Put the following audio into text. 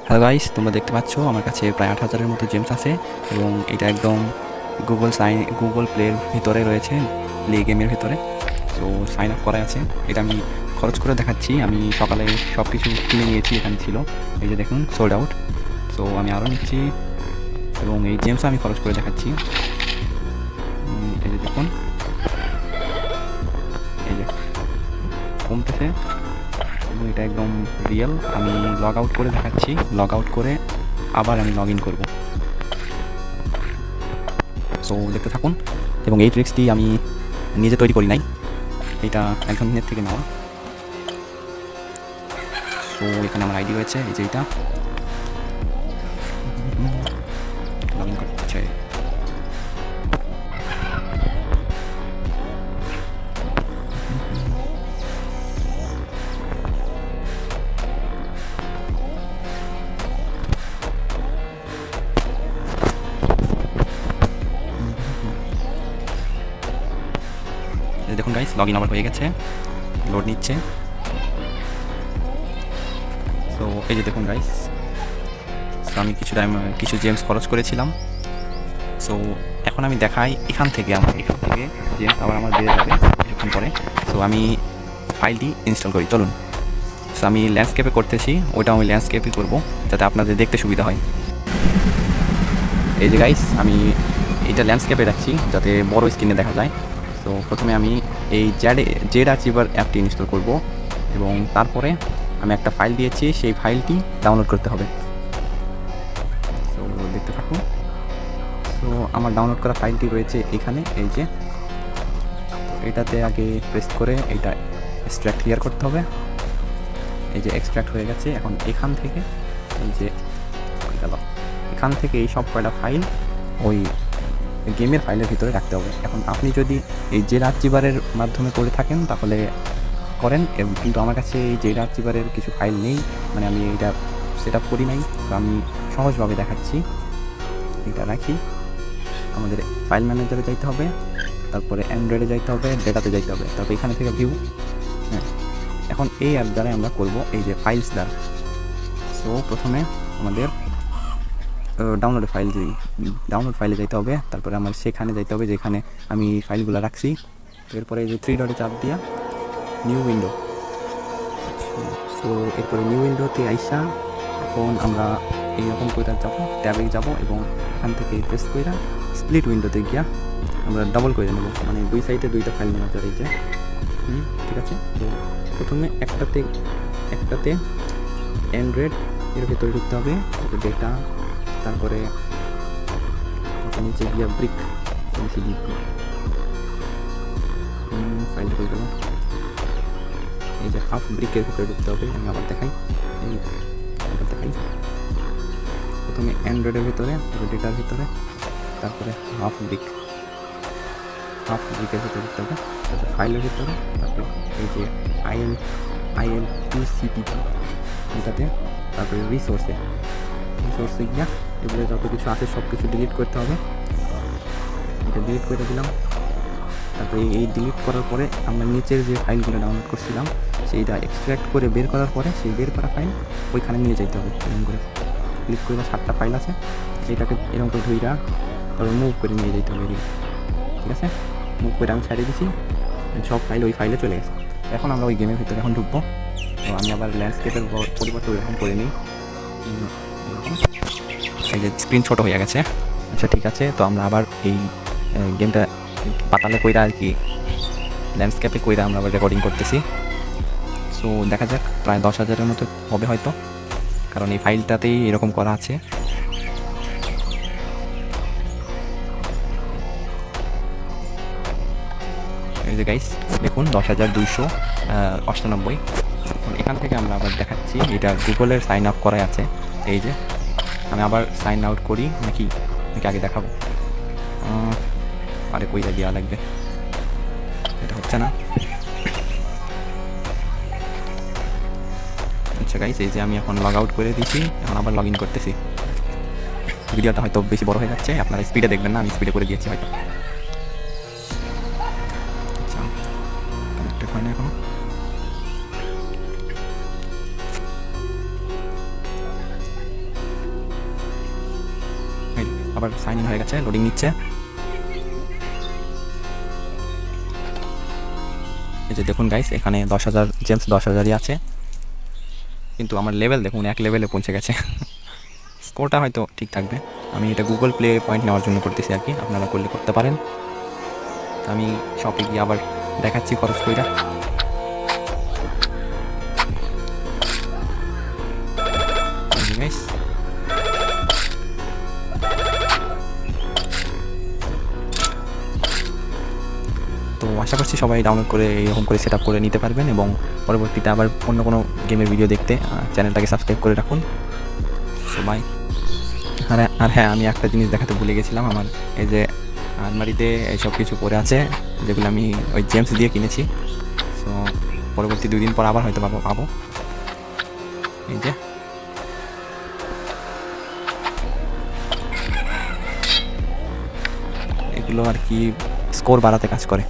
Hello guys, তোমরা দেখতে পাচ্ছ আমার কাছে প্রায় ৮,০০০-এর মতো জেমস আছে এবং এটা একদম গুগল প্লের ভিতরে রয়েছে, প্লে গেমের ভিতরে। সো সাইন আপ করা আছে। এটা আমি খরচ করে দেখাচ্ছি। আমি সকালে সব কিছু কিনে নিয়েছি, এখানে ছিল। এই যে দেখুন, সোল্ড আউট। সো আমি আরও নিচ্ছি এবং এই জেমসও আমি খরচ করে দেখাচ্ছি। এই যে দেখুন, এই যে কমতেছে এবং এটা একদম রিয়েল। আমি লগ আউট করে দেখাচ্ছি। লগ আউট করে আবার আমি লগ ইন করবো। সো দেখতে থাকুন। এবং এই ট্রিক্সটি আমি নিজে তৈরি করি নাই, এটা একজনের থেকে নেওয়া। সো এখানে আমার আইডি রয়েছে, এই যে এইটা লগ ইন করতে। দেখুন গাইস, লগ ইন আবার হয়ে গেছে, লোড নিচ্ছে। সো এই যে দেখুন গাইস, সো আমি কিছু জেমস খরচ করেছিলাম। সো এখন আমি দেখাই এখান থেকে জেমস আবার আমার বেড়ে যাবে কিছুক্ষণ পরে। সো আমি ফাইলটি ইনস্টল করি, চলুন। সো আমি ল্যান্ডস্কেপে করতেছি, ওইটা আমি ল্যান্ডস্কেপই করবো যাতে আপনাদের দেখতে সুবিধা হয়। এই যে গাইস, আমি এটা ল্যান্ডস্কেপে রাখছি যাতে বড় স্ক্রিনে দেখা যায়। তো প্রথমে আমি এই জেড আর্চিভার অ্যাপটি ইনস্টল করব এবং তারপরে আমি একটা ফাইল দিয়েছি, সেই ফাইলটি ডাউনলোড করতে হবে। তো দেখতে থাকুন। তো আমার ডাউনলোড করা ফাইলটি রয়েছে এখানে, এই যে এটাতে আগে প্রেস করে এটা এক্সট্রাক্ট ক্লিয়ার করতে হবে। এই যে এক্সট্রাক্ট হয়ে গেছে। এখন এখান থেকে এই যে এখান থেকে এই সব কয়টা ফাইল ওই গেমের ফাইলের ভিতরে রাখতে হবে। এখন আপনি যদি এই জেড আর্চিভারের মাধ্যমে করে থাকেন তাহলে করেন, কিন্তু আমার কাছে এই জেড আর্চিভারের কিছু ফাইল নেই, মানে আমি এটা সেট আপ করি নাই। তো আমি সহজভাবে দেখাচ্ছি। এটা রাখি, আমাদের ফাইল ম্যানেজারে যাইতে হবে, তারপরে অ্যান্ড্রয়েডে যাইতে হবে, ডেটাতে যাইতে হবে, তারপর এখানে থেকে ভিউ। হ্যাঁ, এখন এই অ্যাপ দ্বারাই আমরা করব, এই যে ফাইলস দ্বারা। সো প্রথমে আমাদের ডাউনলোড ফাইলে যাইতে হবে, তারপরে আমার সেখানে যাইতে হবে যেখানে আমি ফাইলগুলো রাখছি। এরপরে এই যে 3 ডটে চাপ দিয়া নিউ উইন্ডো। সো এরপরে নিউ উইন্ডোতে আইসা এখন আমরা এইরকম করে যাবো, ট্যাবে যাবো এবং এখান থেকে প্রেস করে স্প্লিট উইন্ডোতে গিয়া আমরা ডাবল করে নেব, মানে দুই সাইডে দুইটা ফাইল নেওয়া যায়। এই যে ঠিক আছে। তো প্রথমে একটাতে অ্যান্ড্রয়েড এর ভেতরে ঢুকতে হবে, তারপরে ডেটা, তারপরে নিচে গিয়া ব্রিক ফাইলটা হয়ে গেল। এই যে হাফ ব্রিকের ভিতরে ঢুকতে হবে। আমি আবার দেখাই, প্রথমে অ্যান্ড্রয়েডের ভিতরে, তারপরে ডেটার ভিতরে, তারপরে হাফ ব্রিকের ভিতরে ঢুকতে হবে, তারপরে ফাইলের ভিতরে, তারপরে এই যে IL2CPP এটাতে, তারপরে রিসোর্সে গিয়া এগুলো যত কিছু আছে সব কিছু ডিলিট করতে হবে। এটা ডিলিট করে দিলাম। তারপরে এই ডিলিট করার পরে আমরা নিচের যে ফাইলগুলো ডাউনলোড করছিলাম সেইটা এক্সট্র্যাক্ট করে বের করার পরে সেই বের করা ফাইল ওইখানে নিয়ে যেতে হবে। এরকম করে ক্লিক করে 7টা ফাইল আছে, এইটাকে এরকম করে ধুইরা তারপর মুভ করে নিয়ে যেতে হবে। ঠিক আছে, মুভ করে আমি ছাড়িয়ে দিচ্ছি, সব ফাইল ওই ফাইলে চলে গেছে। এখন আমরা ওই গেমের ভিতরে এখন ঢুকবো। তো আমি আবার ল্যান্ডস্কেপের পরিবর্তন এরকম করে নিই। এই যে স্ক্রিন ছোটো হয়ে গেছে। আচ্ছা ঠিক আছে, তো আমরা আবার এই গেমটা পাতালে কইরা আর কি ল্যান্ডস্কেপে কইরা আমরা আবার রেকর্ডিং করতেছি। সো দেখা যাক, প্রায় 10,000-এর মতো হবে হয়তো, কারণ এই ফাইলটাতেই এরকম করা আছে। এই যে গাইস দেখুন 10,298। এখান থেকে আমরা আবার দেখাচ্ছি, এটা গুগলের সাইন আপ করাই আছে। এই যে আমি আবার সাইন আউট করি নাকি আগে দেখাবো? আরে কইরা দেওয়া লাগবে, এটা হচ্ছে না। আচ্ছা গাইস, এই যে আমি এখন লগ আউট করে দিয়েছি, এখন আবার লগ ইন করতেছি। ভিডিওটা হয়তো বেশি বড় হয়ে যাচ্ছে, আপনারা স্পিডে দেখবেন না, আমি স্পিডে করে দিয়েছি হয়তো। আচ্ছা, কানেক্টেড হয় না এখনো। আবার সাইন ইন হয়ে গেছে, লোডিং নিচ্ছে। এই যে দেখুন গাইস, এখানে 10,000 জেমস 10,000ই আছে, কিন্তু আমার লেভেল দেখুন 1 লেভেলে পৌঁছে গেছে। স্কোরটা হয়তো ঠিক থাকবে। আমি এটা গুগল প্লে পয়েন্ট নেওয়ার জন্য করতেছি আর কি, আপনারা করলে করতে পারেন। তো আমি শপে গিয়ে আবার দেখাচ্ছি খরচ কইরা। গাইস তো আশা করছি সবাই ডাউনলোড করে এরকম করে সেট আপ করে নিতে পারবেন, এবং পরবর্তীতে আবার অন্য কোনো গেমের ভিডিও দেখতে চ্যানেলটাকে সাবস্ক্রাইব করে রাখুন সবাই। আর হ্যাঁ, আমি একটা জিনিস দেখাতে ভুলে গেছিলাম, আমার এই যে আলমারিতে এইসব কিছু পড়ে আছে যেগুলো আমি ওই জেমস দিয়ে কিনেছি। সো পরবর্তী 2 দিন পর আবার হয়তো পাবো। এই যে এগুলো আর কি স্কোর বাড়াতে কাজ করে।